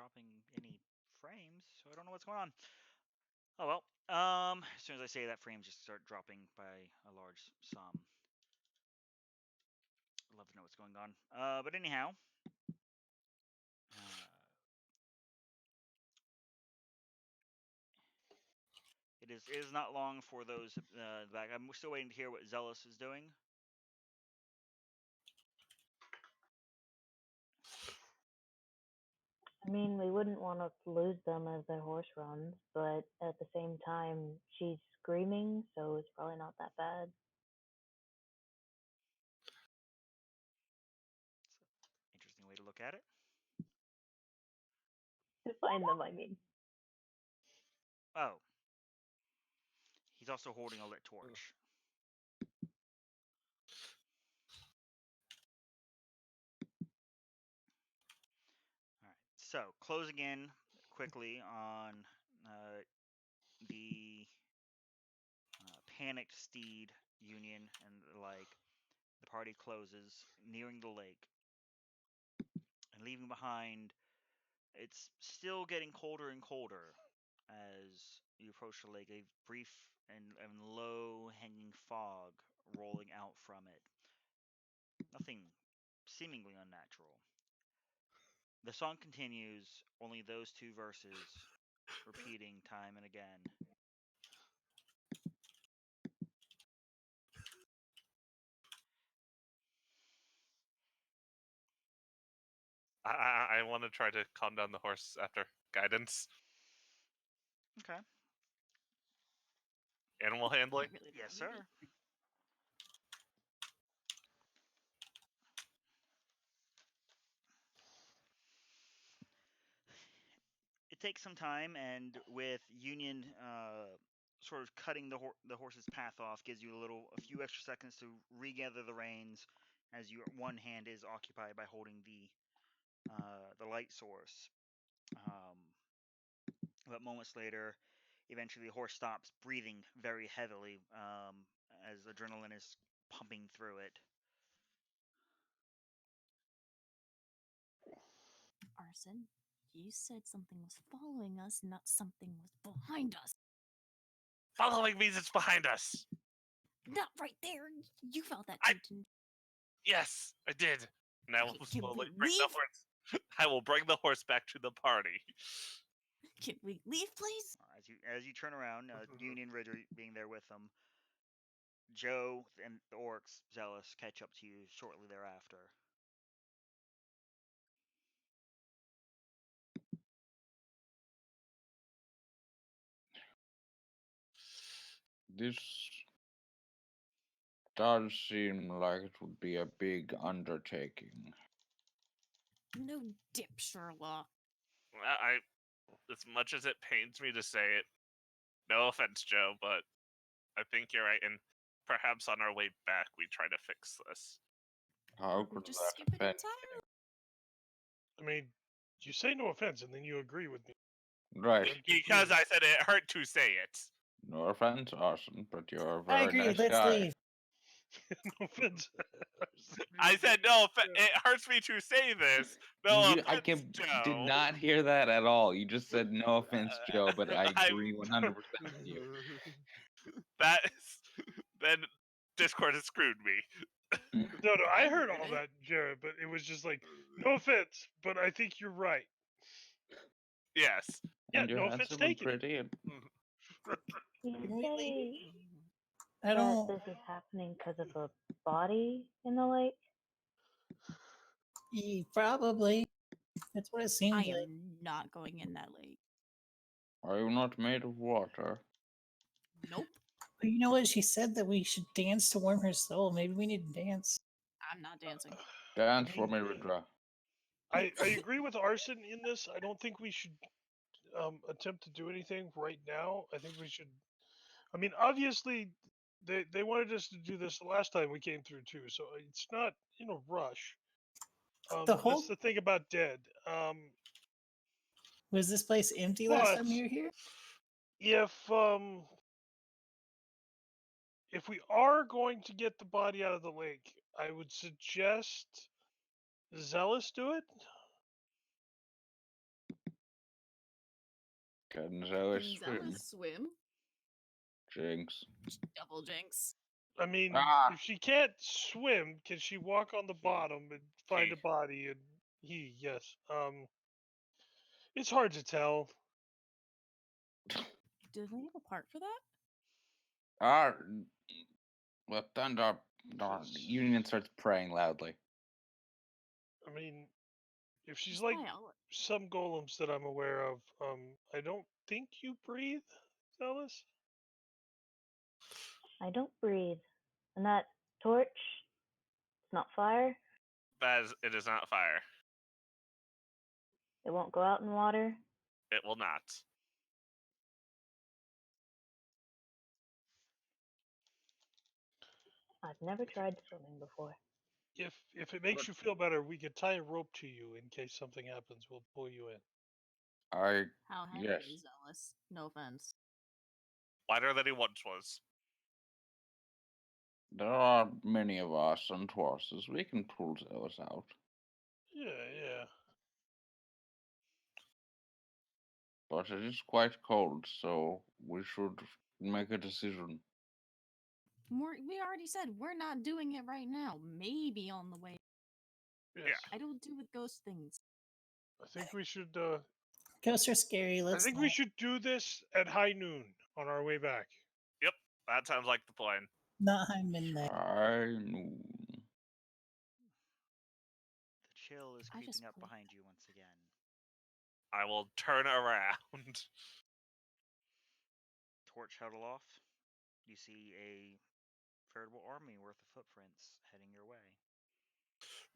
dropping any frames, so I don't know what's going on. Oh well. As soon as I say that, frames just start dropping by a large sum. I'd love to know what's going on. But anyhow, it is not long for those back. I'm still waiting to hear what Zealous is doing. I mean, we wouldn't want to lose them as their horse runs, but at the same time, she's screaming, so it's probably not that bad. It's an interesting way to look at it. To find them, I mean. Oh. He's also holding a lit torch. Alright, so closing in quickly on the panicked steed union and the party closes, nearing the lake, and leaving behind. It's still getting colder and colder as you approach the lake, a brief and low-hanging fog rolling out from it. Nothing seemingly unnatural. The song continues, only those two verses repeating time and again. I want to try to calm down the horse after guidance. Okay. Animal handling? Yes, sir. It takes some time, and with Union sort of cutting the horse's path off, gives you a few extra seconds to regather the reins, as your one hand is occupied by holding the light source. But moments later, eventually the horse stops breathing very heavily as adrenaline is pumping through it. Arson, you said something was following us, not something was behind us. Following means it's behind us. Not right there. You felt that too, didn't you? Yes, I did. And I will Can slowly we bring the leave? horse. I will bring the horse back to the party. Can we leave, please? As you turn around, Union Ridger being there with them, Joe and the orcs, Zealous, catch up to you shortly thereafter. This does seem like it would be a big undertaking. No dip, Sherlock. I, as much as it pains me to say it, no offense, Joe, but I think you're right, and perhaps on our way back we try to fix this. How We could just that skip it offend? entirely. I mean, you say no offense, and then you agree with me. Right. Because I said it hurt to say it. No offense, Arson, but you're a I very agree. nice Let's guy. leave. No offense. I said no offense. It hurts me to say this. No offense, Joe. Did not hear that at all. You just said no offense, Joe, but I agree 100% with you. That is, then Discord has screwed me. No, I heard all that, Jared, but it was just like, no offense, but I think you're right. Yes. Yeah, And you're no offense handsome and taken. pretty. And... You say I don't. that this is happening because of a body in the lake? Probably. That's what it seems I like. am not going in that lake. Are you not made of water? Nope. But you know what? She said that we should dance to warm her soul. Maybe we need to dance. I'm not dancing. Dance for me, Rudra. I agree with Arson in this. I don't think we should attempt to do anything right now. I think we should. I mean, obviously, they wanted us to do this the last time we came through too, so it's not in a rush. That's the thing about Dead. Was this place empty last time you were here? If we are going to get the body out of the lake, I would suggest Zealous do it. Can Zealous Can swim? Zealous swim? Jinx. Double jinx. I mean, Ah! if she can't swim, can she walk on the bottom and find a body? And yes. It's hard to tell. Do they have a part for that? Well, Thunder. Union starts praying loudly. I mean, if she's It's like biology. some golems that I'm aware of, I don't think you breathe, Zealous. I don't breathe. And that torch, it's not fire. It is not fire. It won't go out in water. It will not. I've never tried swimming before. If it makes you feel better, we could tie a rope to you in case something happens. We'll pull you in. How heavy Yes. is Zealous? No offense. Lighter than he once was. There are many of us and horses. We can pull Zealous out. Yeah. But it is quite cold, so we should make a decision. We already said we're not doing it right now. Maybe on the way. Yes. I don't do with ghost things. I think we should. Ghosts are scary. I Let's think not. we should do this at high noon on our way back. Yep, that sounds like the plan. Not high midnight. High noon. The chill is I just creeping up played behind you once again. I will turn around. Torch held aloft. You see a veritable army worth of footprints heading your way.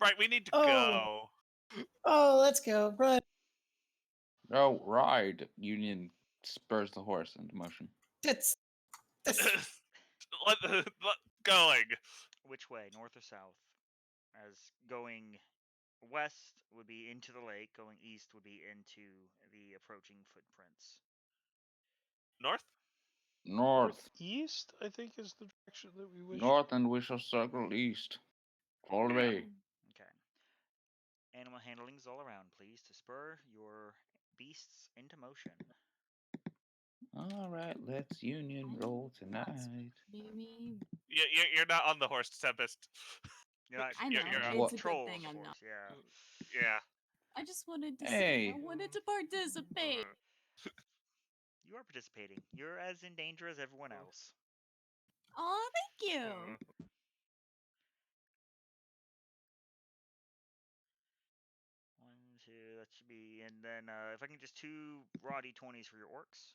Right, we need to Oh. go. Oh, let's go. Run. No, ride. Union spurs the horse into motion. That's Going. Which way, north or south? As going west would be into the lake, going east would be into the approaching footprints. North? North. East, I think, is the direction that we wish. North, and we shall circle east. All the Yeah. way. Okay. Animal handlings all around, please, to spur your beasts into motion. Alright, let's Union roll tonight. Maybe. You're not on the horse, Tempest. You're not I know. you're on What? It's a control good of thing the I'm horse, not. yeah. Yeah. I just wanted to see. Hey. I wanted to participate. You are participating. You're as in danger as everyone else. Oh, thank you. One, two, that should be, and then if I can just 2 raw d20s for your orcs.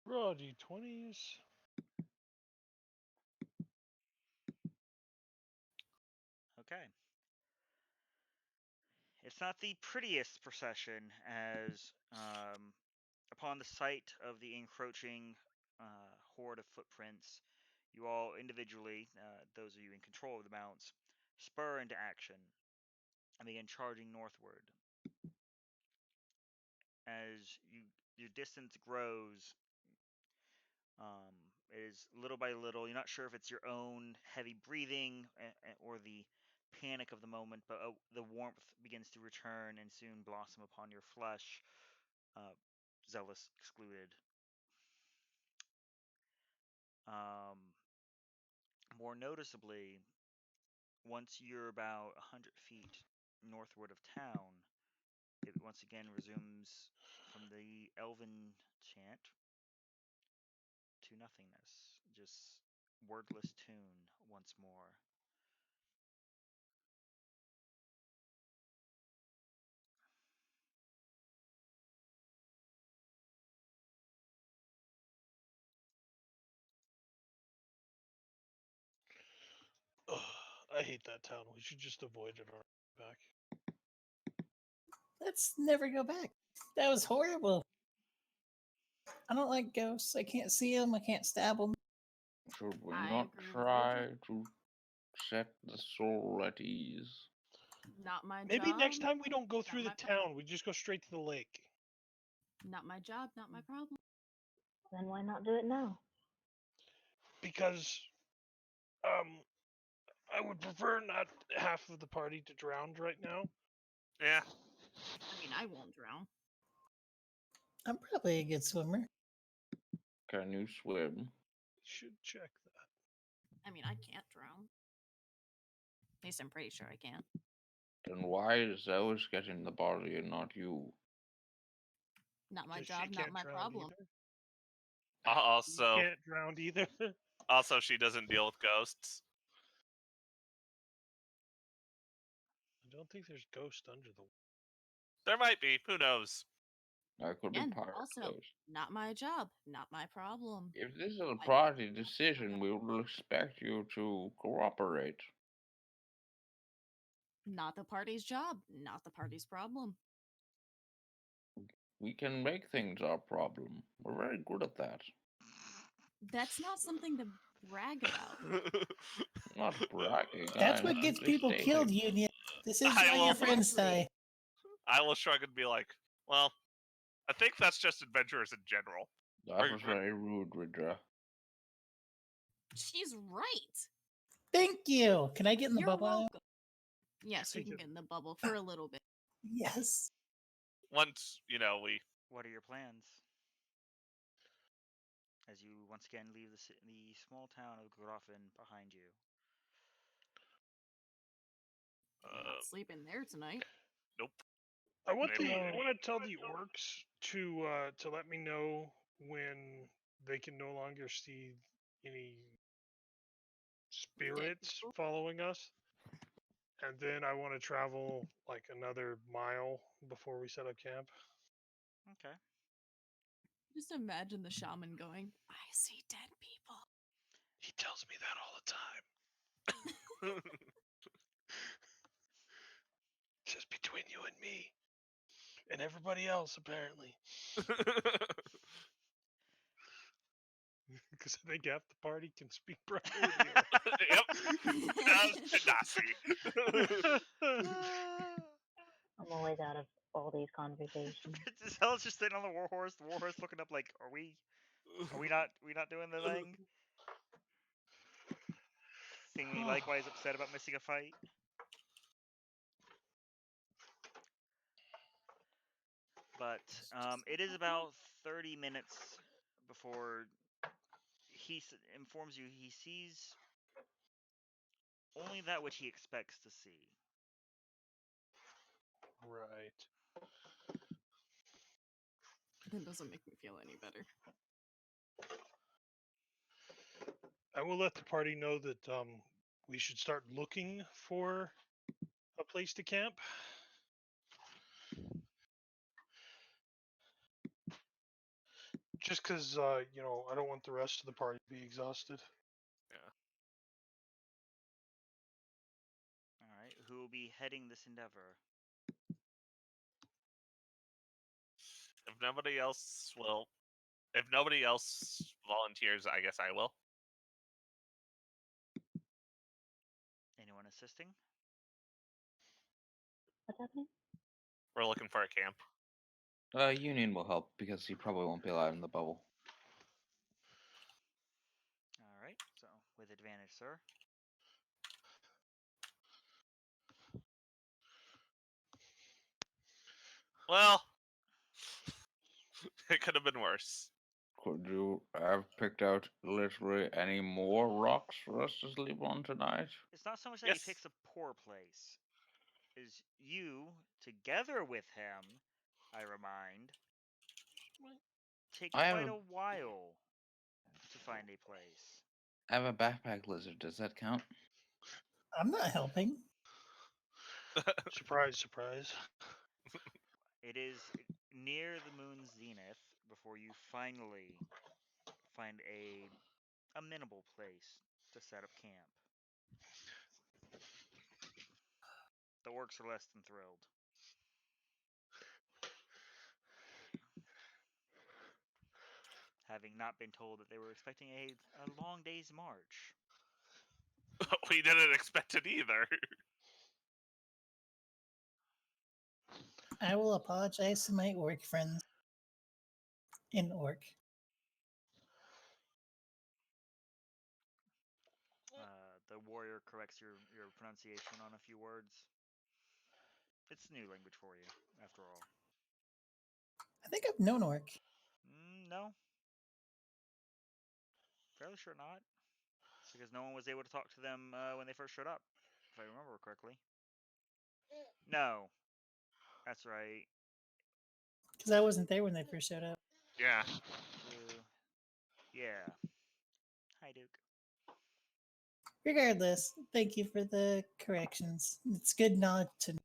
Raw d20s. Okay. It's not the prettiest procession, as upon the sight of the encroaching horde of footprints, you all individually, those of you in control of the mounts, spur into action and begin charging northward. As your distance grows, it is little by little. You're not sure if it's your own heavy breathing or the panic of the moment, but the warmth begins to return and soon blossom upon your flesh. Zealous excluded. More noticeably, once you're about 100 feet northward of town, it once again resumes from the elven chant to nothingness. Just wordless tune once more. Ugh, I hate that town. We should just avoid it on our way back. Let's never go back. That was horrible. I don't like ghosts. I can't see them. I can't stab them. Should we I not agree with try to set the soul at ease? Not my Maybe job. next time we don't go not through the my town. We just go straight to the lake. Not my job. Not my problem. Then why not do it now? Because, I would prefer not half of the party to drown right now. Yeah. I mean, I won't drown. I'm probably a good swimmer. Can you swim? Should check that. I mean, I can't drown. At least I'm pretty sure I can't. Then why is Zeus getting the body and not you? Not my 'Cause she job, not can't my drown problem. either. You Also, can't drown either. also, she doesn't deal with ghosts. I don't think there's ghost under the. There might be. Who knows? I could Again, be part also, of those. not my job, not my problem. If this is a I- party decision, we will expect you to cooperate. Not the party's job, not the party's problem. We can make things our problem. We're very good at that. That's not something to brag about. Not bragging. That's I'm what gets simply people stating. killed, Union. This is I why will- your friends die. I will shrug and be like, well, I think that's just adventurers in general. That was very rude, Ridra. She's right. Thank you. Can I get in the You're bubble now? welcome. Yes, you Thank can you. get in the bubble for a little bit. Yes. Once, we What are your plans? As you once again leave the small town of Groffen behind you. I'm not sleeping there tonight. nope. I want Maybe. I want to tell the orcs to let me know when they can no longer see any spirits people? following us. And then I want to travel like another mile before we set up camp. Okay. Just imagine the shaman going, I see dead people. He tells me that all the time. Just between you and me. And everybody else, apparently. Because I think half the party can speak proper Yep. Nasi. I'm always out of all these conversations. Giselle's just sitting on the warhorse. The warhorse looking up like, are we not doing the thing? Seemingly likewise upset about missing a fight. But it is about 30 minutes before he informs you he sees only that which he expects to see. Right. That doesn't make me feel any better. I will let the party know that we should start looking for a place to camp. Just because, I don't want the rest of the party to be exhausted. All right, who will be heading this endeavor? If nobody else volunteers, I guess I will. Anyone assisting? What's happening? We're looking for a camp. Union will help because he probably won't be allowed in the bubble. All right, so with advantage, sir. Well, it could have been worse. Could you have picked out literally any more rocks for us to sleep on tonight? It's not so much that Yes. he picks a poor place. Is you, together with him, I remind, take I have quite a- a while to find a place. I have a backpack lizard. Does that count? I'm not helping. Surprise, surprise. It is near the moon's zenith before you finally find a amenable place to set up camp. The orcs are less than thrilled. Having not been told that they were expecting a long day's march. We didn't expect it either. I will apologize to my orc friends. In orc. The warrior corrects your pronunciation on a few words. It's new language for you, after all. I think I've known Orc. No. Fairly sure not. Because no one was able to talk to them when they first showed up, if I remember correctly. No. That's right. Because I wasn't there when they first showed up. Yeah. True. Yeah. Hi, Duke. Regardless, thank you for the corrections. It's good knowledge to know.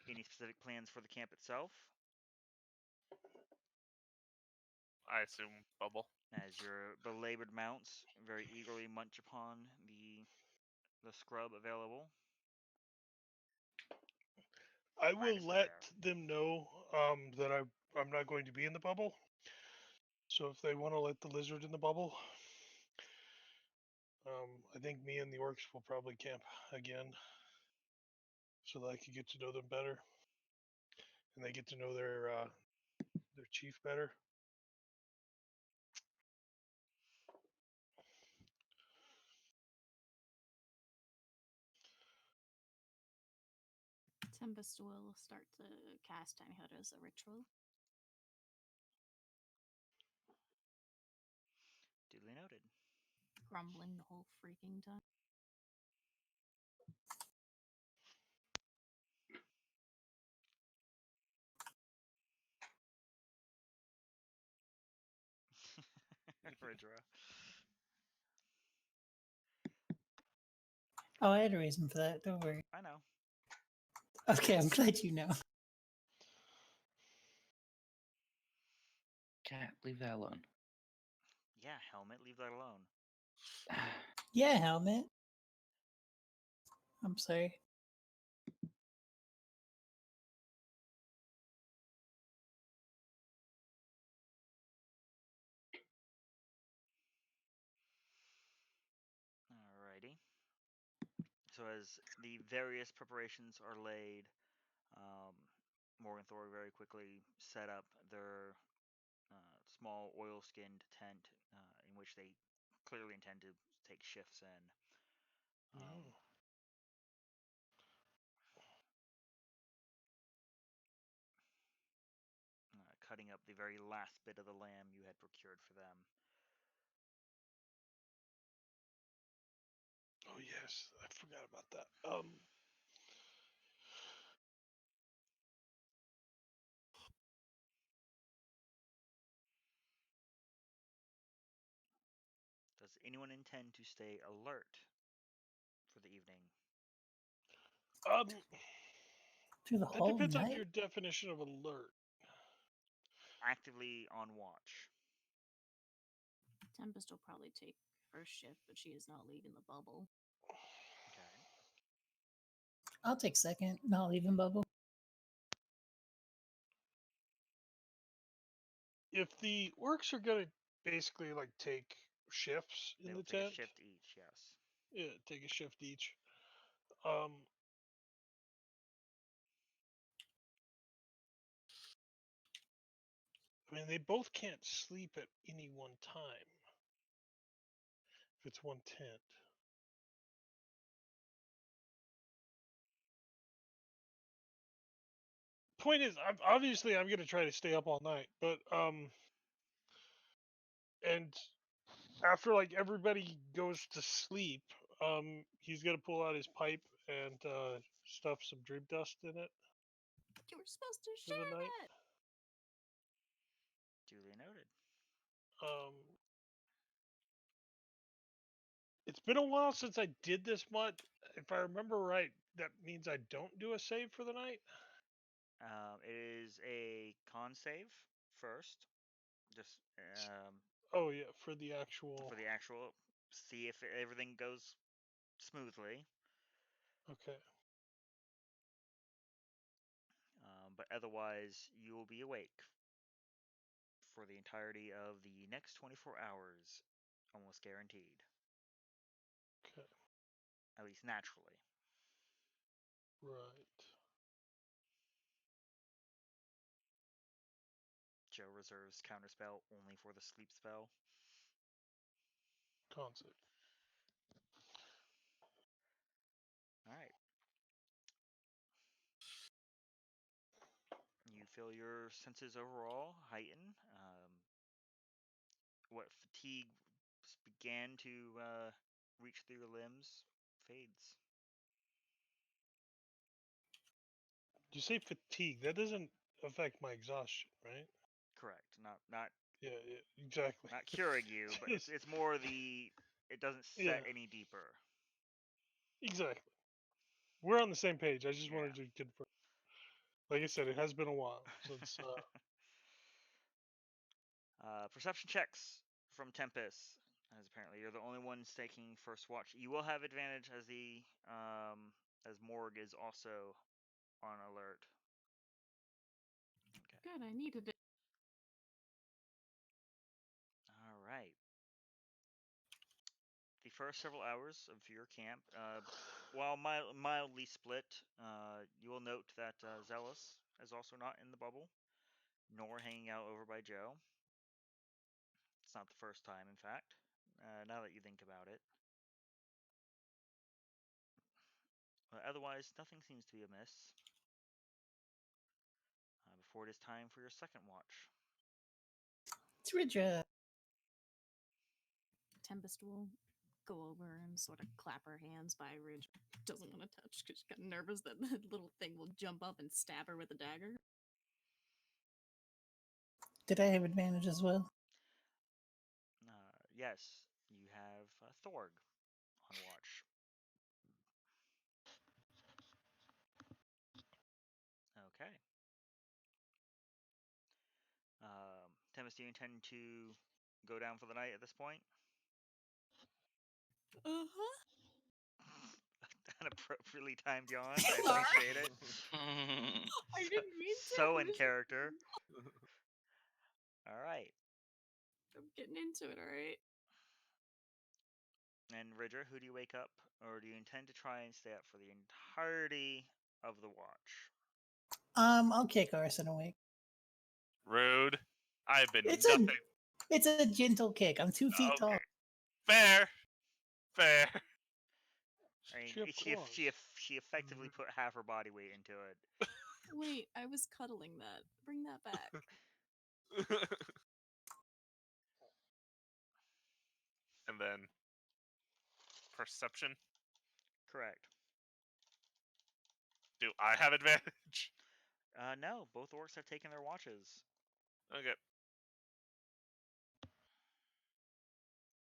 Any specific plans for the camp itself? I assume bubble. As your belabored mounts very eagerly munch upon the scrub available. I Right will as let there. them know that I'm not going to be in the bubble. So if they want to let the lizard in the bubble, I think me and the orcs will probably camp again, so that I can get to know them better, and they get to know their chief better. Tempest will start to cast Tiny Hut as a ritual. Duly noted. Grumbling the whole freaking time. Ridra. Oh, I had a reason for that. Don't worry. I know. Okay, I'm glad you know. Cat, leave that alone. Yeah, Helmet, leave that alone. Yeah, Helmet. I'm sorry. Alrighty. So as the various preparations are laid, Morgenthor very quickly set up their small oil-skinned tent in which they clearly intend to take shifts in. Cutting up the very last bit of the lamb you had procured for them. Oh yes, I forgot about that. Does anyone intend to stay alert for the evening? Through the That whole depends on night? your definition of alert. Actively on watch. Tempest will probably take first shift, but she is not leaving the bubble. Okay. I'll take second. Not leaving bubble. If the orcs are gonna basically like take shifts in They the will take tent, a shift each, yes. yeah, take a shift each. I mean, they both can't sleep at any one time. If it's one tent. Point is, I'm going to try to stay up all night, but and after like everybody goes to sleep, he's gonna pull out his pipe and stuff some dream dust in it You were supposed to for the share night. that. Duly noted. It's been a while since I did this much. If I remember right, that means I don't do a save for the night. It is a con save first. Just Oh yeah, for the actual. see if everything goes smoothly. Okay. But otherwise, you will be awake for the entirety of the next 24 hours, almost guaranteed. Okay. At least naturally. Right. Joe reserves counterspell only for the sleep spell. Concept. Alright. feel your senses overall heighten. What fatigue began to reach through your limbs fades. You say fatigue. That doesn't affect my exhaustion, right? Correct. Not Yeah, exactly. not curing you, but it's more the it doesn't set Yeah. any deeper. Exactly. We're on the same page. I just Yeah. wanted to confirm. Like I said, it has been a while since. Perception checks from Tempest, as apparently you're the only ones taking first watch. You will have advantage as the as Morg is also on alert. Okay. Good, I needed it. All right. The first several hours of your camp, while mildly split, you will note that Zealous is also not in the bubble, nor hanging out over by Joe. It's not the first time, in fact, now that you think about it. Otherwise, nothing seems to be amiss. Before it is time for your second watch. It's Ridra. Tempest will go over and sort of clap her hands by Ridge. Doesn't want to touch because she got nervous that the little thing will jump up and stab her with a dagger. Did I have advantage as well? Yes, you have Thorg on watch. Okay. Tempest, do you intend to go down for the night at this point? Uh-huh. An appropriately timed yawn. I appreciate it. I didn't mean to. So I'm in just- character. All right. I'm getting into it, alright? And Ridger, who do you wake up, or do you intend to try and stay up for the entirety of the watch? I'll kick Arson awake. Rude. I've been It's nothing. It's a gentle kick. I'm 2 feet tall. Okay. Fair. Fair. I mean, Chip claws. she effectively put half her body weight into it. Wait, I was cuddling that. Bring that back. And then perception. Correct. Do I have advantage? No, both orcs have taken their watches. Okay.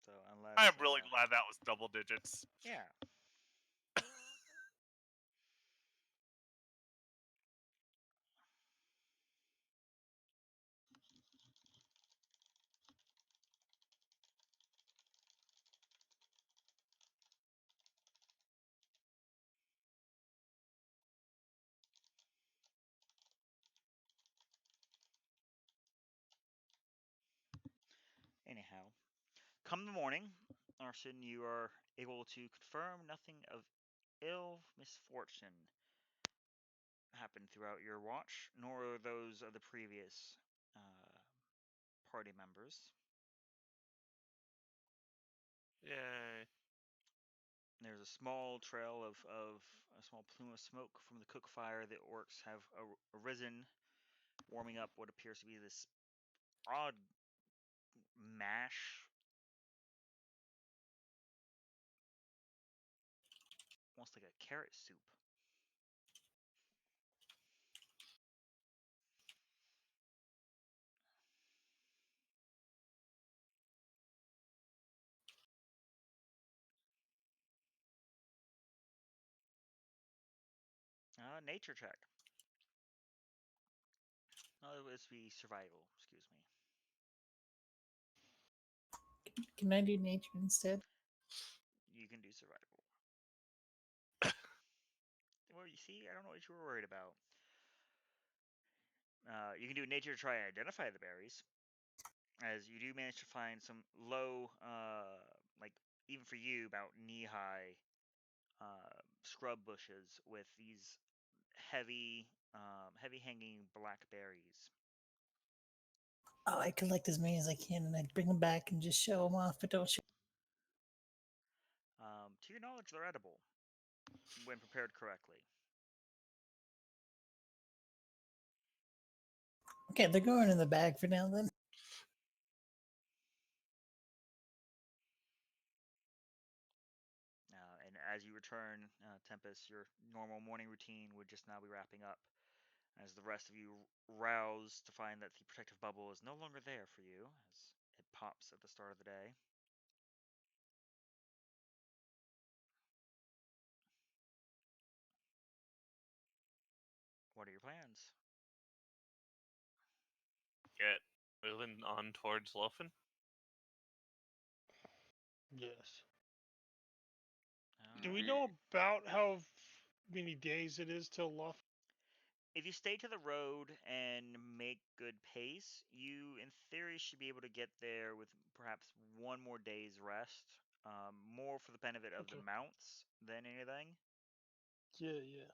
So unless I am really glad that was double digits. yeah. Anyhow, come the morning, Arson, you are able to confirm nothing of ill misfortune happened throughout your watch, nor those of the previous party members. Yay. There's a small trail of a small plume of smoke from the cook fire. The orcs have arisen, warming up what appears to be this odd mash, almost like a carrot soup. Nature check. No, it was be survival. Excuse me. Can I do nature instead? You can do survival. Well, you see, I don't know what you were worried about. You can do nature to try and identify the berries, as you do manage to find some low, like even for you, about knee-high scrub bushes with these heavy-hanging black berries. Oh, I collect as many as I can and I bring them back and just show them off, but don't show. To your knowledge, they're edible when prepared correctly. Okay, they're going in the bag for now then. And as you return, Tempest, your normal morning routine would just now be wrapping up. As the rest of you rouse to find that the protective bubble is no longer there for you, as it pops at the start of the day. What are your plans? Get moving on towards Lofen. Yes. All Do we right. know about how many days it is till Luff? If you stay to the road and make good pace, you, in theory, should be able to get there with perhaps one more day's rest. More for the benefit of the Okay. mounts than anything. Yeah.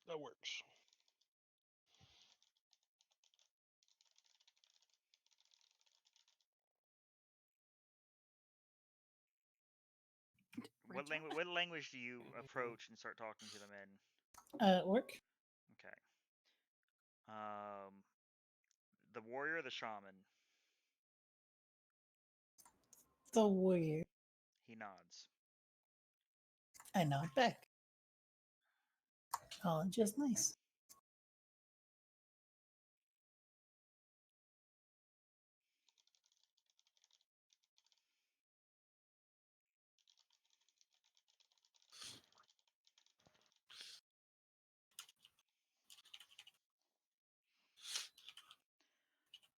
That works. What language? What language do you approach and start talking to them in? Work. Okay. The warrior, or the shaman. The warrior. He nods. I nod back. Oh, just nice.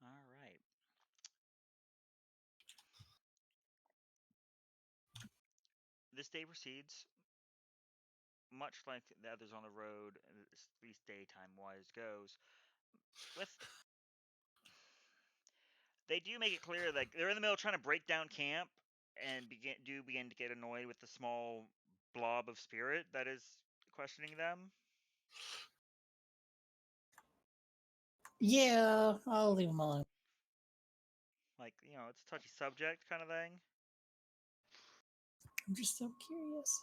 All right. This day proceeds much like the others on the road, at least daytime wise goes. With they do make it clear that they're in the middle of trying to break down camp and begin to get annoyed with the small blob of spirit that is questioning them. Yeah, I'll leave them alone. Like, it's a touchy subject kind of thing. I'm just so curious.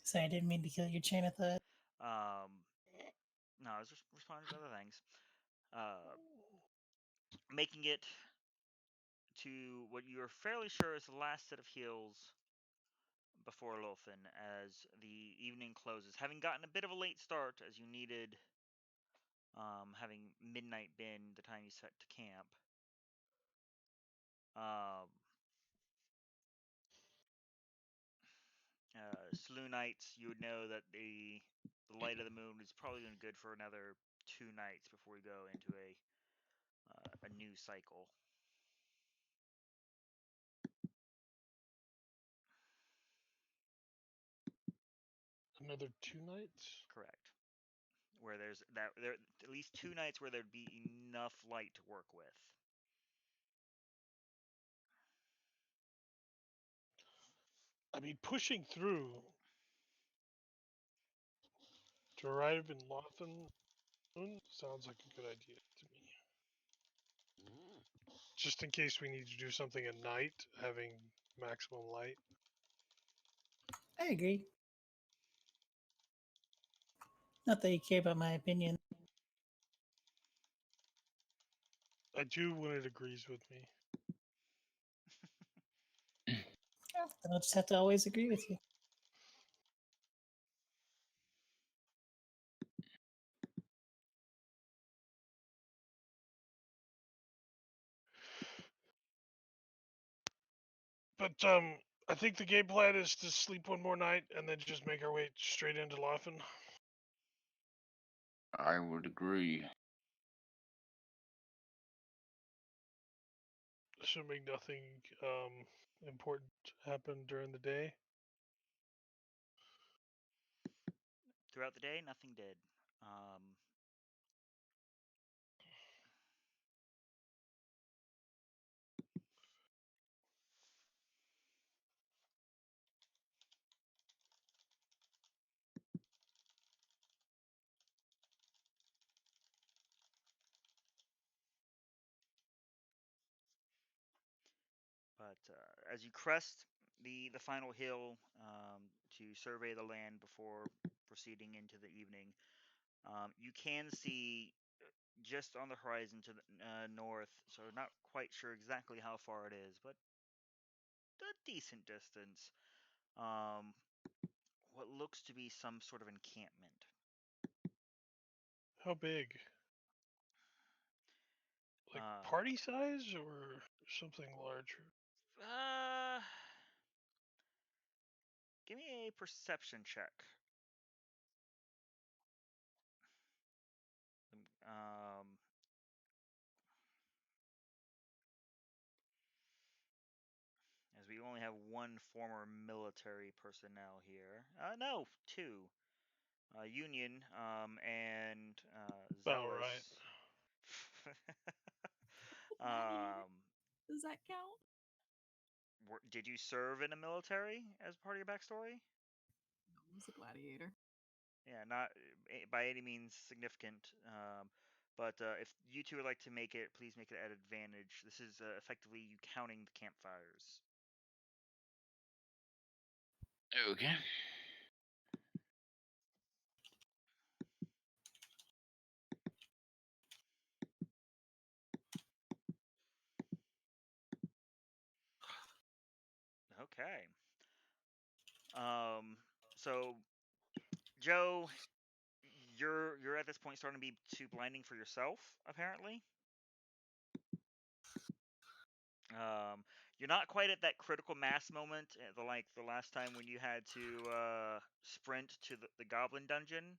Sorry, I didn't mean to kill your chain of thought. No, I was just responding to other things. Making it to what you're fairly sure is the last set of heals before Lothin as the evening closes. Having gotten a bit of a late start as you needed, having midnight been the time you set to camp. Saloon nights, you would know that the light of the moon is probably going to be good for another 2 nights before we go into a new cycle. Another 2 nights? Correct. Where there at least 2 nights where there'd be enough light to work with. I mean, pushing through to arrive in Lothan sounds like a good idea to me. Just in case we need to do something at night, having maximum light. I agree. Not that you care about my opinion. I do when it agrees with me. Then I'll just have to always agree with you. But I think the game plan is to sleep one more night and then just make our way straight into Lothan. I would agree. Assuming nothing important happened during the day. Throughout the day, nothing did. as you crest the final hill to survey the land before proceeding into the evening, you can see just on the horizon to the north, so not quite sure exactly how far it is, but a decent distance. What looks to be some sort of encampment. How big? Like party size or something larger? Give me a perception check. As we only have one former military personnel here. No, two. Union and About right. Zealous. Gladiator. Does that count? Did you serve in the military as part of your backstory? No, I was a gladiator. Yeah, not by any means significant. But if you two would like to make it, please make it at advantage. This is effectively you counting the campfires. Okay. Okay. So Joe, you're at this point starting to be too blinding for yourself, apparently. You're not quite at that critical mass moment, like the last time when you had to sprint to the goblin dungeon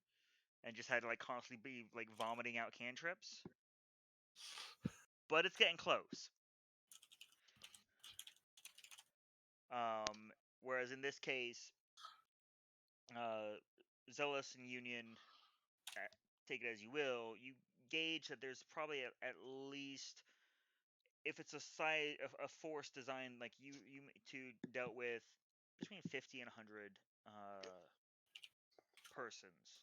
and just had to like constantly be like vomiting out cantrips. But it's getting close. Whereas in this case, Zealous and Union, take it as you will, you gauge that there's probably at least, if it's a force designed like you two dealt with, between 50 and 100 persons.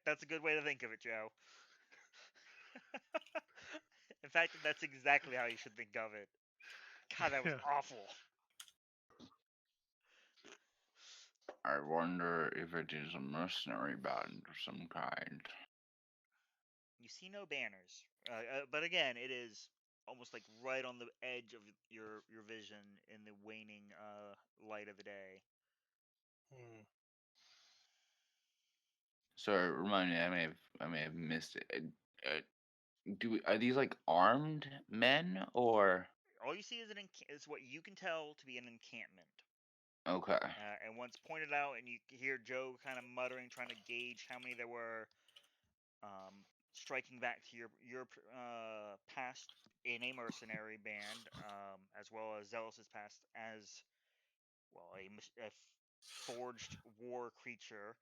That's a good way to think of it, Joe. In fact, that's exactly how you should think of it. God, that was awful. I wonder if it is a mercenary band of some kind. You see no banners, but again, it is almost like right on the edge of your vision in the waning light of the day. Sorry, remind me. I may have missed it. Are these like armed men or? All you see is what you can tell to be an encampment. Okay. And once pointed out, and you hear Joe kind of muttering, trying to gauge how many there were, striking back to your past in a mercenary band, as well as Zealous's past as well a forged war creature.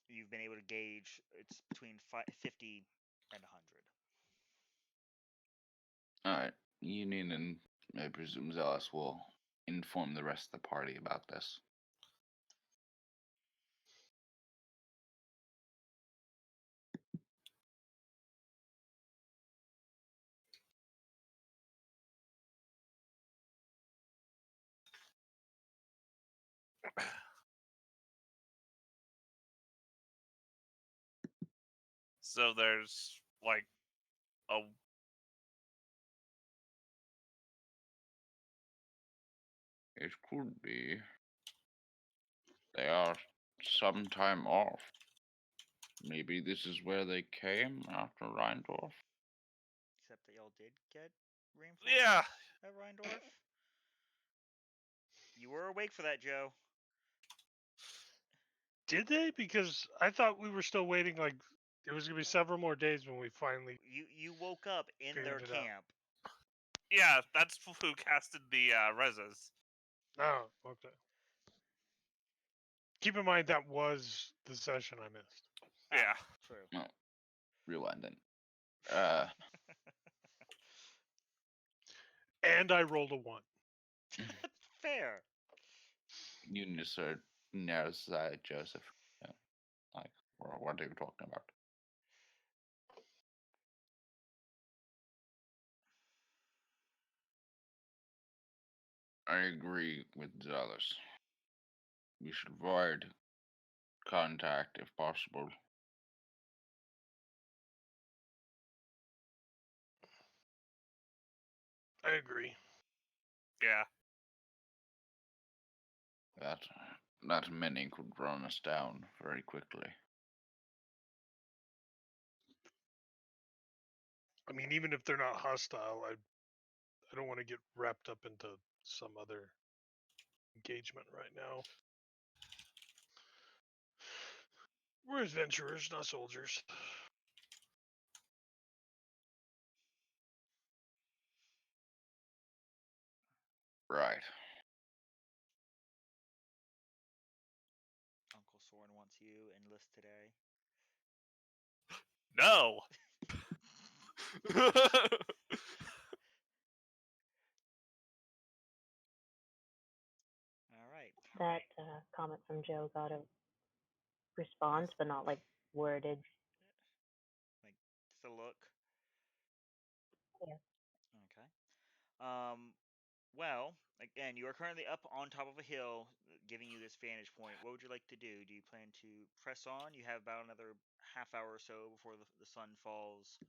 You've been able to gauge it's between 50 and 100. All right. Union and I presume Zealous will inform the rest of the party about this. So there's like a It could be. They are some time off. Maybe this is where they came after Rheindorf. Except that y'all did get reinforcements at Rheindorf. You were awake for that, Joe. Did they? Because I thought we were still waiting. Like it was gonna be several more days when we finally. You woke up in their camp. Yeah, that's who casted the reses. Oh, okay. Keep in mind that was the session I missed. Yeah. True. No. Rewind then. And I rolled a 1. Fair. You just sort of narrows at Joseph. Yeah. Like, what are you talking about? I agree with Zealous. We should avoid contact if possible. I agree. Yeah. That many could run us down very quickly. I mean, even if they're not hostile, I don't want to get wrapped up into some other engagement right now. We're adventurers, not soldiers. Right. Uncle Soren wants you enlist today. No. All right. That comment from Joe got a response, but not like worded. Like just a look. Yeah. Okay. Well, again, you are currently up on top of a hill, giving you this vantage point. What would you like to do? Do you plan to press on? You have about another half hour or so before the sun falls.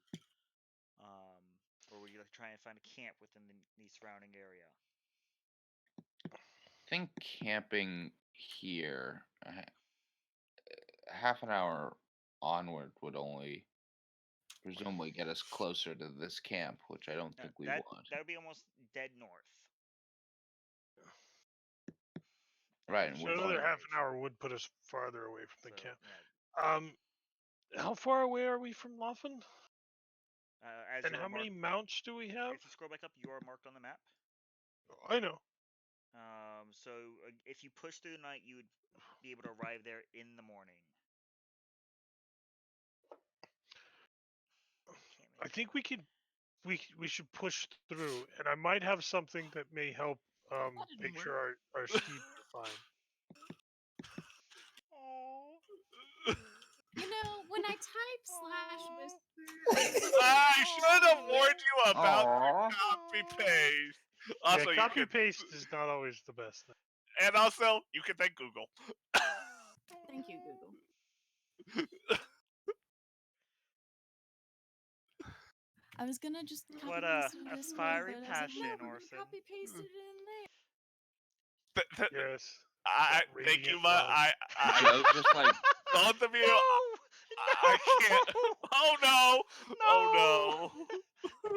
Or would you like to try and find a camp within the surrounding area? I think camping here, half an hour onward would only presumably get us closer to this camp, which I don't think we want. That would be almost dead north. Right, and So we're another going. half an hour would put us farther away from the So, camp. yeah. How far away are we from Laughlin? As And you're how many mounts do we have? If you scroll back up, you are marked on the map. I know. So if you push through the night, you would be able to arrive there in the morning. I think we could. We should push through, and I might have something that may help make didn't sure our steeds are fine. Oh. You know, when I type /whisper, I should have warned you about Aww. copy paste. Also, Yeah, copy you can, paste is not always the best thing. and also you can thank Google. thank you, Google. I was gonna just copy What paste it a this way, fiery but I was like, no, passion, we Orson. can copy paste it in there. Yes. Thank you, radiant but love. Joe's just like, both of you. No! I can't. Oh no! Oh no!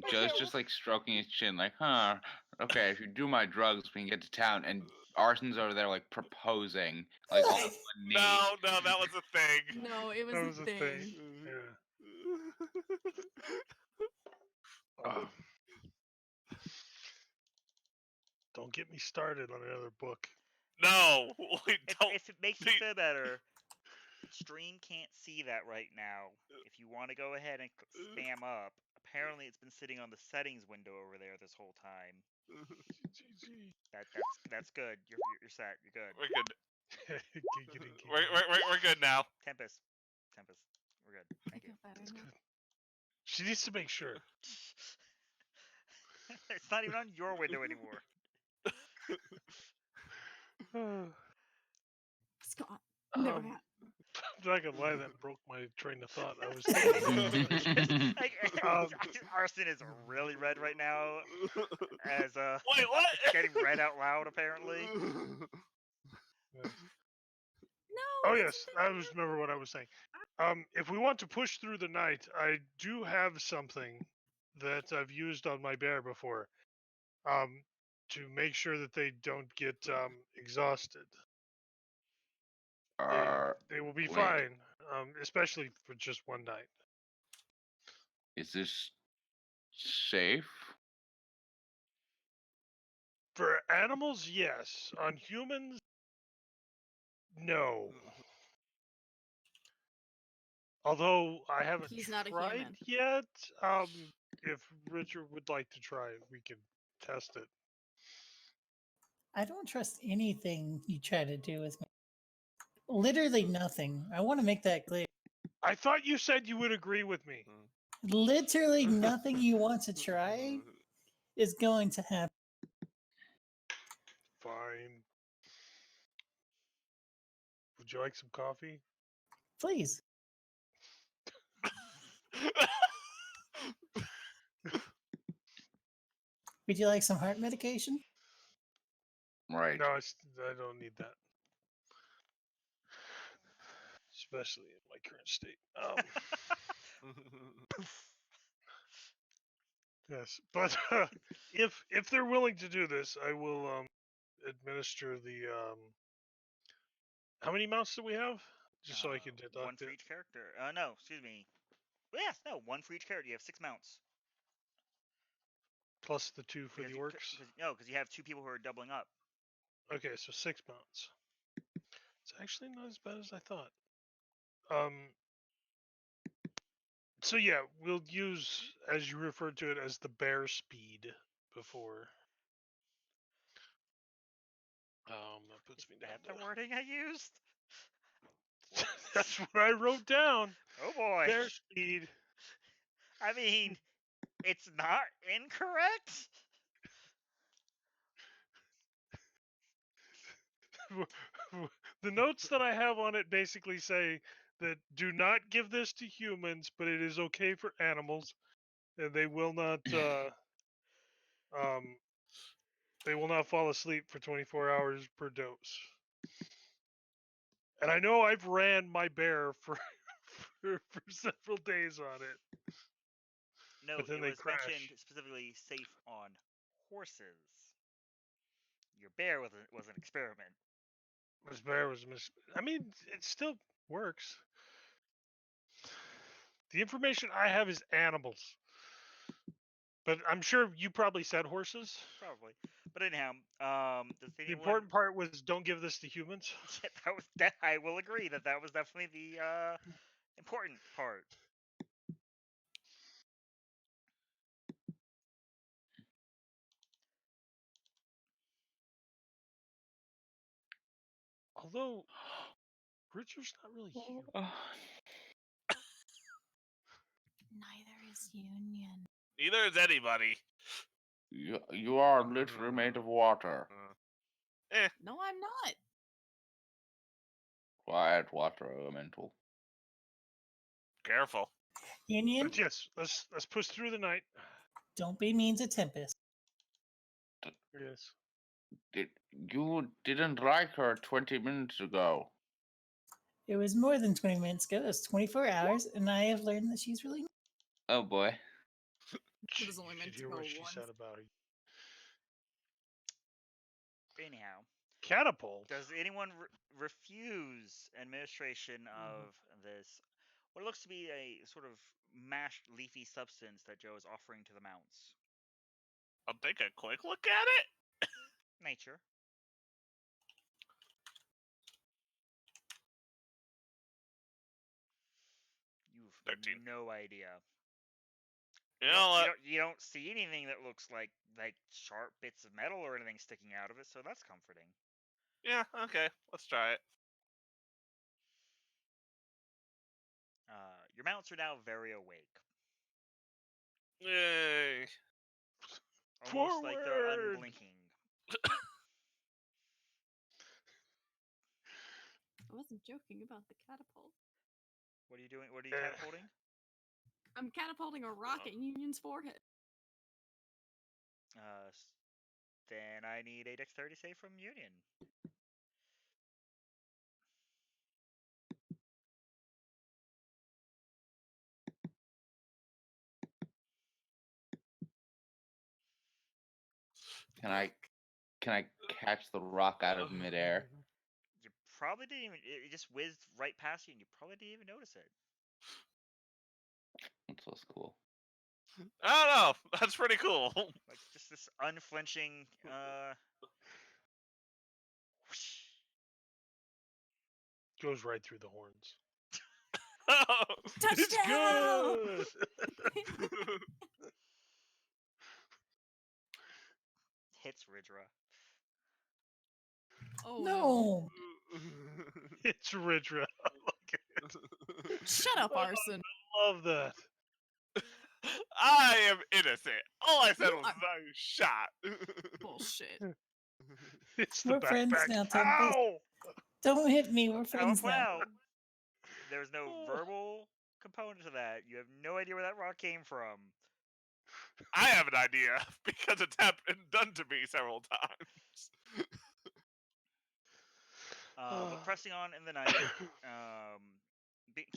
Joe's just like stroking his chin, like, huh? Okay, if you do my drugs, we can get to town. And Arson's over there, like proposing, like on one knee. No, that was a thing. No, it was That a was a thing. thing. Yeah. Don't get me started on another book. No, we don't. If it makes you feel better, stream can't see that right now. If you want to go ahead and spam up, apparently it's been sitting on the settings window over there this whole time. That's good. You're set. You're good. We're good. Giggity, We're good now. Tempest, we're good. Thank I you. feel better now. She needs to make sure. It's not even on your window anymore. Scott, never Um, had. I'm not gonna lie, that broke my train of thought. I was thinking Arson is really red right now, as Wait, what? getting read out loud apparently. Yeah. No. Oh that's yes, the I thing. just remember what I was saying. If we want to push through the night, I do have something that I've used on my bear before, to make sure that they don't get exhausted. They will be wait. fine, especially for just one night. Is this safe? For animals, yes. On humans, no. Although I haven't He's not a tried human. yet. If Richard would like to try it, we can test it. I don't trust anything you try to do with me. Literally nothing. I want to make that clear. I thought you said you would agree with me. Literally nothing you want to try is going to happen. Would you like some coffee? Please. Would you like some heart medication? Right. No, I don't need that. Especially in my current state. Yes, but if they're willing to do this, I will administer the How many mounts do we have? Just so I can deduct one for it. each character. No, excuse me. Well, yes, no, one for each character. You have 6 mounts. Plus the 2 for Because the orcs. because you have 2 people who are doubling up. Okay, so 6 mounts. It's actually not as bad as I thought. So yeah, we'll use, as you referred to it, as the bear speed before. That puts me Is down. that the wording I used? That's what I wrote down. Oh boy. Bear speed. I mean, it's not incorrect. The notes that I have on it basically say that do not give this to humans, but it is okay for animals, and they will not fall asleep for 24 hours per dose. And I know I've ran my bear for for several days on it. No, But then it they was crash. mentioned specifically safe on horses. Your bear was an experiment. This bear was I mean, it still works. The information I have is animals. But I'm sure you probably said horses. Probably. But anyhow, does anyone... The important part was don't give this to humans. Yeah, I will agree that was definitely the important part. Although Richard's not really human. Neither is Union. Neither is anybody. You are literally made of water. No, I'm not. Quiet water elemental. Careful. Union, But yes, let's push through the night. don't be mean to Tempest. Yes. You didn't like her 20 minutes ago. It was more than 20 minutes ago. It was 24 hours, and I have learned that she's really. Oh boy. It was only You meant should to hear go what she once. said about it. Anyhow, Catapult. does anyone refuse administration of this? What looks to be a sort of mashed leafy substance that Joe is offering to the mounts. I'll take a quick look at it. Nature. You've 13. no idea. You know what? You don't see anything that looks like sharp bits of metal or anything sticking out of it, so that's comforting. Yeah, okay. Let's try it. Your mounts are now very awake. Yay. Almost like they're Forward! unblinking. I wasn't joking about the catapult. What are you doing? What are you catapulting? I'm catapulting a rock at Union's forehead. Then I need a dexterity save from Union. Can I catch the rock out of midair? You probably didn't even. It just whizzed right past you, and you probably didn't even notice it. That's cool. I don't know. That's pretty cool. Like just this unflinching. Whoosh. Goes right through the horns. Touchdown! It's good. Hits Ridra. Oh No. It's Ridra. Shut up, Arson. Love that. I am innocent. All I said You was are- I was shot. Bullshit. It's the We're friends backpack. now, Tempest. Ow! Don't hit me. We're I want friends to point now. out there's no verbal component to that. You have no idea where that rock came from. I have an idea because it's happened done to me several times. But pressing on in the night,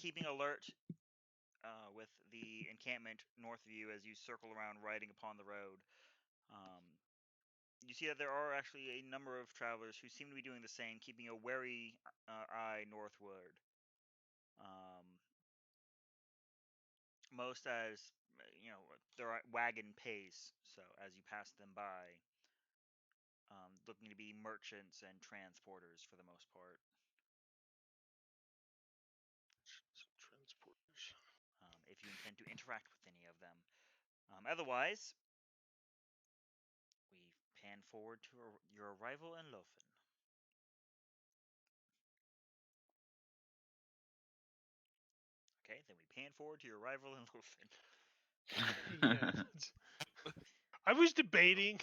keeping alert with the encampment north of you as you circle around riding upon the road. You see that there are actually a number of travelers who seem to be doing the same, keeping a wary eye northward. Most as they're at wagon pace, so as you pass them by, looking to be merchants and transporters for the most part. Transporters. If you intend to interact with any of them. Otherwise, we pan forward to your arrival in Lofen. Okay, then we pan forward to your arrival in Lofen. Yeah. I was debating,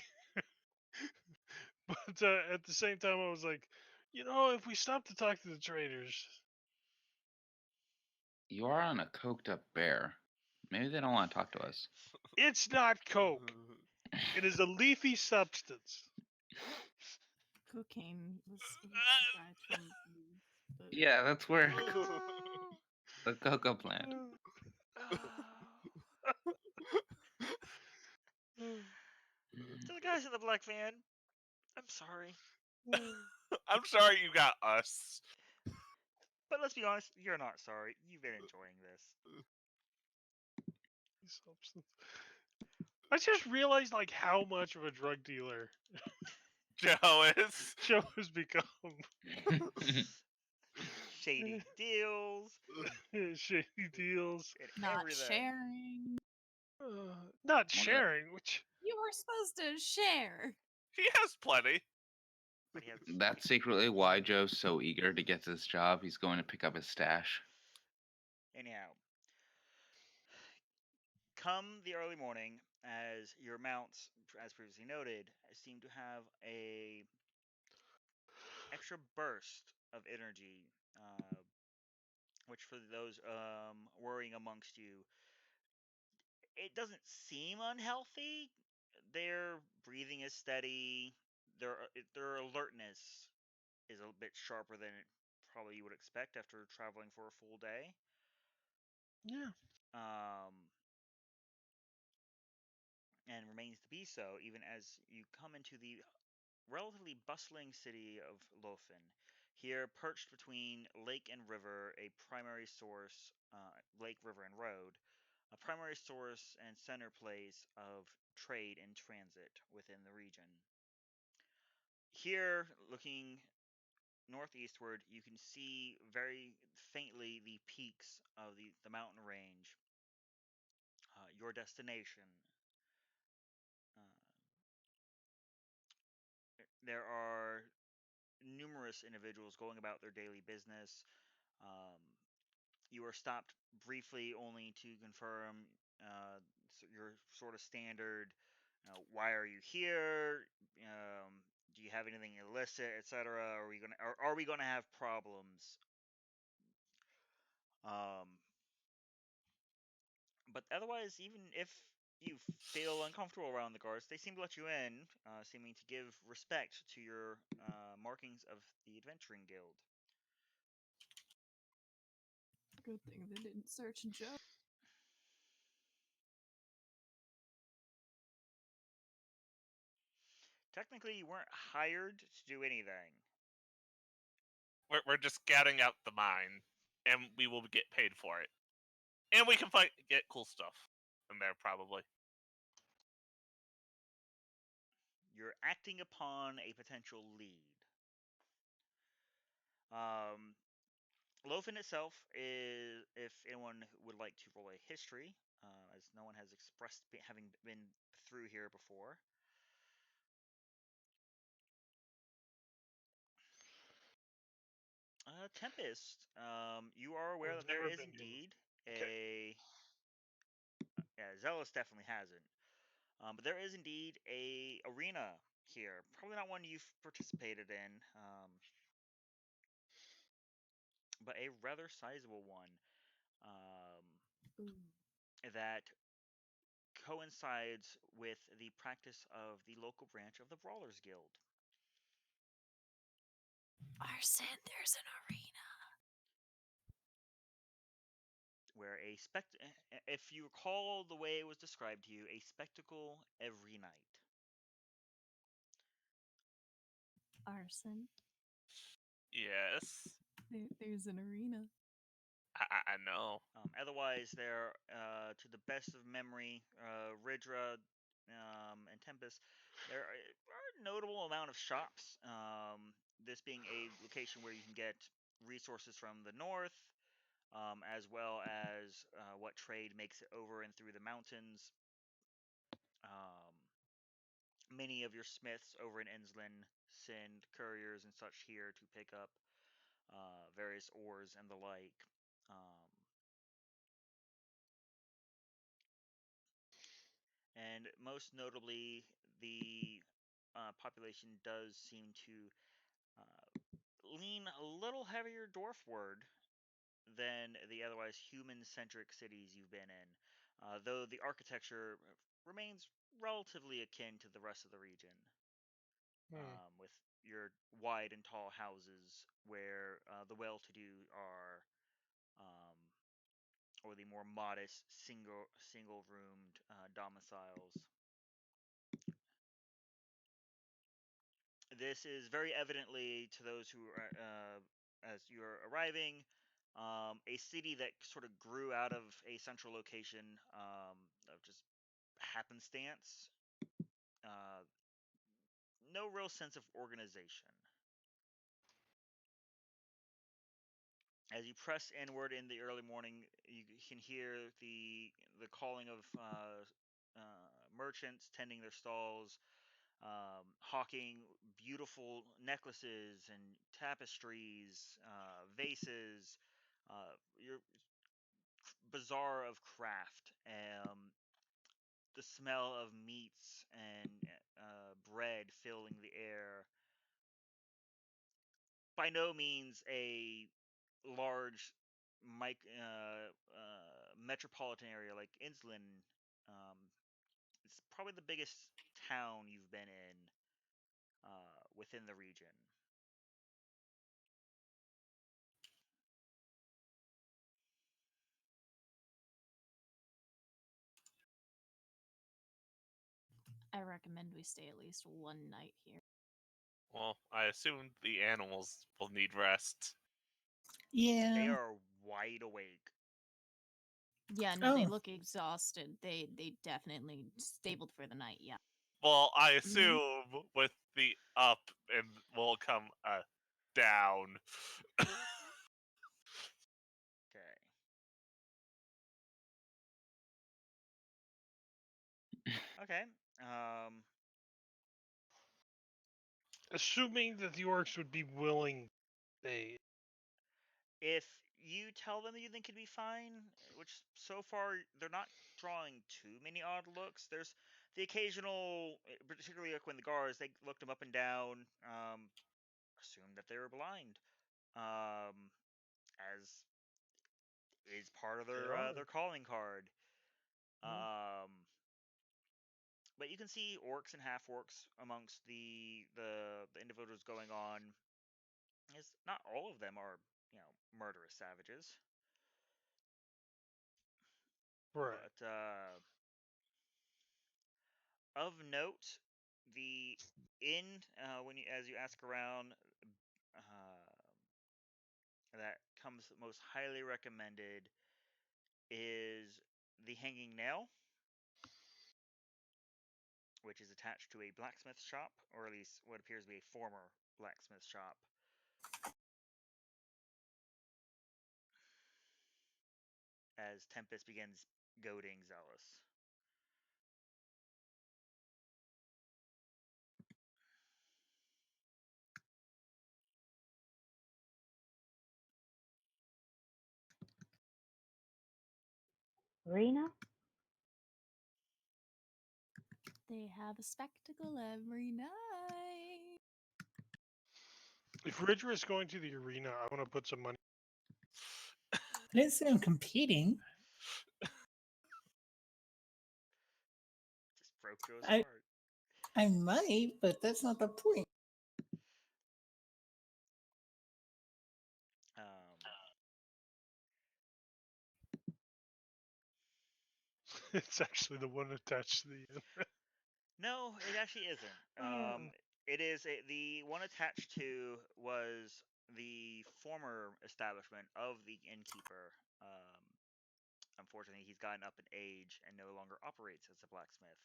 but at the same time, I was like, if we stop to talk to the traders, You are on a coked up bear. Maybe they don't want to talk to us. it's not coke. It is a leafy substance. Cocaine was derived from weed, but Yeah, that's where the cocoa plant. To the guys in the black van, I'm sorry. I'm sorry you got us. But let's be honest, you're not sorry. You've been enjoying this. Substance. I just realized how much of a drug dealer Joe is. Joe has become. Shady deals. Shady deals. And not everything. sharing. Not sharing, which You were supposed to share. He has plenty. But he has, That's secretly why Joe's so eager to get this job. He's going to pick up his stash. anyhow, come the early morning, as your mounts, as previously noted, seem to have a extra burst of energy, which for those worrying amongst you, it doesn't seem unhealthy. Their breathing is steady. Their alertness is a bit sharper than it probably you would expect after traveling for a full day. yeah. And remains to be so even as you come into the relatively bustling city of Lofen. Here, perched between lake and river, a primary source, lake, river, and road, a primary source and center place of trade and transit within the region. Here, looking northeastward, you can see very faintly the peaks of the mountain range, your destination. Uh, there are numerous individuals going about their daily business. Um, you are stopped briefly only to confirm your sort of standard. Why are you here? Do you have anything illicit, etc.? Are we gonna have problems? But otherwise, even if you feel uncomfortable around the guards, they seem to let you in, seeming to give respect to your markings of the Adventuring Guild. Good thing they didn't search Joe. Technically, you weren't hired to do anything. We're just scouting out the mine, and we will get paid for it. And we can get cool stuff in there, probably. You're acting upon a potential lead. Lofen itself is, if anyone would like to roll a history, as no one has expressed having been through here before. Tempest, you are aware I've that there never is been here. indeed a. Yeah, Zealous definitely hasn't. But there is indeed a arena here. Probably not one you've participated in. but a rather sizable one Ooh. that coincides with the practice of the local branch of the Brawlers Guild. Arson, there's an arena. Where if you recall the way it was described to you, a spectacle every night. Arson, Yes, there's an arena. I know. Otherwise, there, to the best of memory, Ridra and Tempest, there are a notable amount of shops. This being a location where you can get resources from the north, as well as what trade makes it over and through the mountains. Many of your smiths over in Ensland send couriers and such here to pick up various ores and the like. And most notably, the population does seem to lean a little heavier dwarfward than the otherwise human-centric cities you've been in, though the architecture remains relatively akin to the rest of the region, with your wide and tall houses where the well-to-do are, or the more modest single-roomed domiciles. This is very evidently to those who are, as you're arriving, a city that sort of grew out of a central location of just happenstance. No real sense of organization. As you press inward in the early morning, you can hear the calling of merchants tending their stalls, hawking beautiful necklaces and tapestries, vases, your bazaar of craft, the smell of meats and bread filling the air. By no means a large metropolitan area like Innsland. It's probably the biggest town you've been in within the region. I recommend we stay at least one night here. Well, I assume the animals will need rest. Yeah. They are wide awake. Yeah, no, they Oh. look exhausted. They definitely stabled for the night. Yeah. Well, I assume with the up and will come a down. Okay. Okay. Assuming that the orcs would be willing, If you tell them you think it'd be fine, which so far they're not drawing too many odd looks. There's the occasional, particularly like when the guards, they looked them up and down, assumed that they were blind, as is part of They their are. their calling card. Mm. But you can see orcs and half orcs amongst the individuals going on. Is not all of them are murderous savages. Right. But of note, the inn, as you ask around, that comes most highly recommended is the Hanging Nail, which is attached to a blacksmith shop, or at least what appears to be a former blacksmith shop. As Tempest begins goading Zealous. Arena? They have a spectacle every night. If Ridger is going to the arena, I want to put some money. I didn't say I'm competing. Just broke Joe's I- heart. I might, but that's not the point. It's actually the one attached to the end. No, it actually isn't. It is the one attached to was the former establishment of the innkeeper. Unfortunately, he's gotten up in age and no longer operates as a blacksmith,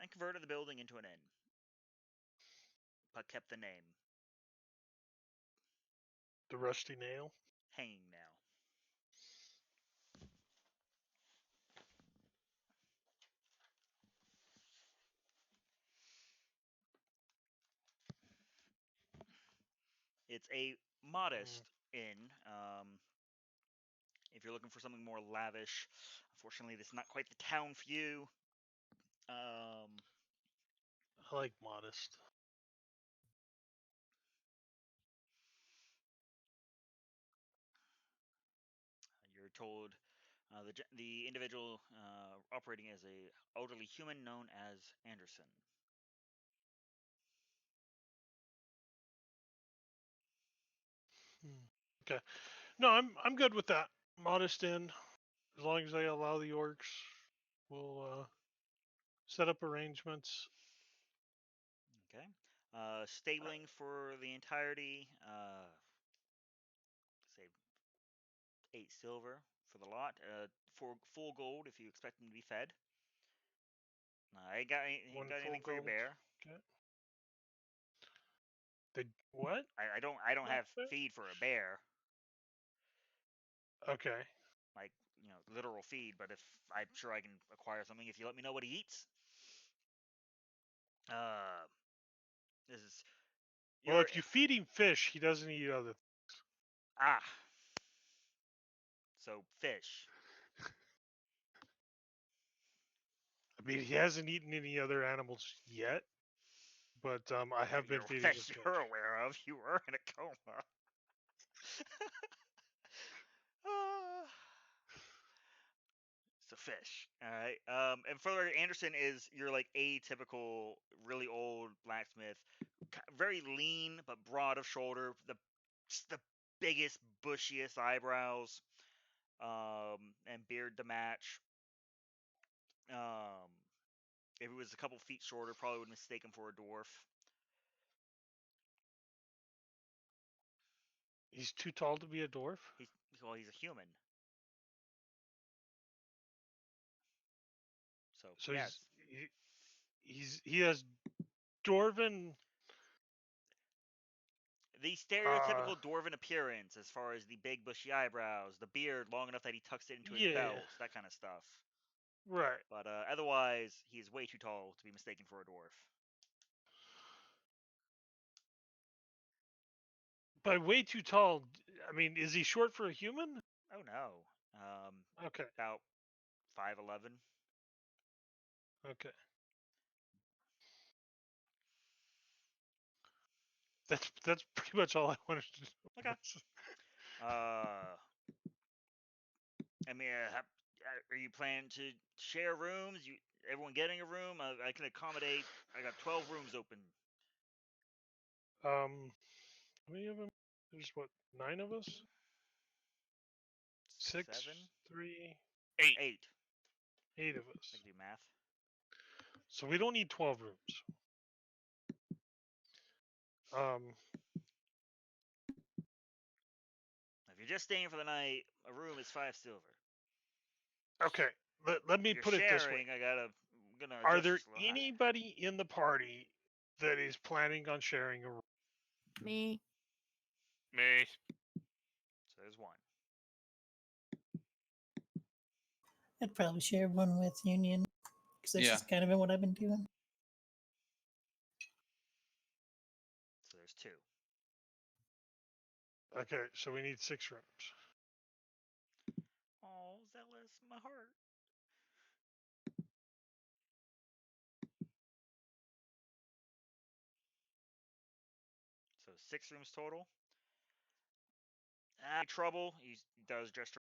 and converted the building into an inn, but kept the name. The Rusty Nail. Hanging now. It's a modest inn. If you're looking for something more lavish, unfortunately, this is not quite the town for you. I like modest. You're told the individual operating as a elderly human known as Anderson. Okay. No, I'm good with that. Modest inn. As long as they allow the orcs, we'll set up arrangements. Okay. Stabling for the entirety. Say 8 silver for the lot. For full gold if you expect them to be fed. I ain't got One got full anything for your gold. bear. Okay. They what? I don't have Okay. feed for a bear. Okay. Like, literal feed, but if I'm sure I can acquire something if you let me know what he eats. This is Well, if you feed him fish, he doesn't eat other. So fish. I mean, he hasn't eaten any other animals yet, but I have been feeding him Fish fish. you're aware of. You were in a coma. So fish. All right. And further, Anderson is your like atypical, really old blacksmith, very lean but broad of shoulder, just the biggest, bushiest eyebrows, and beard to match. If it was a couple feet shorter, probably would mistake him for a dwarf. He's too tall to be a dwarf. He's a human. So yes, he has dwarven. The stereotypical dwarven appearance, as far as the big bushy eyebrows, the beard long enough that he tucks it into his belt, that kind of stuff. Right. But otherwise, he is way too tall to be mistaken for a dwarf. By way too tall, I mean, is he short for a human? Oh no. Okay. About 5'11". Okay. That's pretty much all I wanted to know. Okay. I mean, are you planning to share rooms? Everyone getting a room? I can accommodate. I got 12 rooms open. How many of them? There's what, 9 of us? 6, 7, 3, 8. 8 of I us. can do math. So we don't need 12 rooms. If you're just staying for the night, a room is 5 silver. Okay. Let me If you're put it this way. sharing, I'm gonna. Are there anybody in the party that is planning on sharing a room? Me. Me. So there's one. I'd probably share one with Union because that's just kind of been what I've been doing. So there's 2. Okay, so we need 6 rooms. Oh, Zealous, my heart. So 6 rooms total. trouble. He does just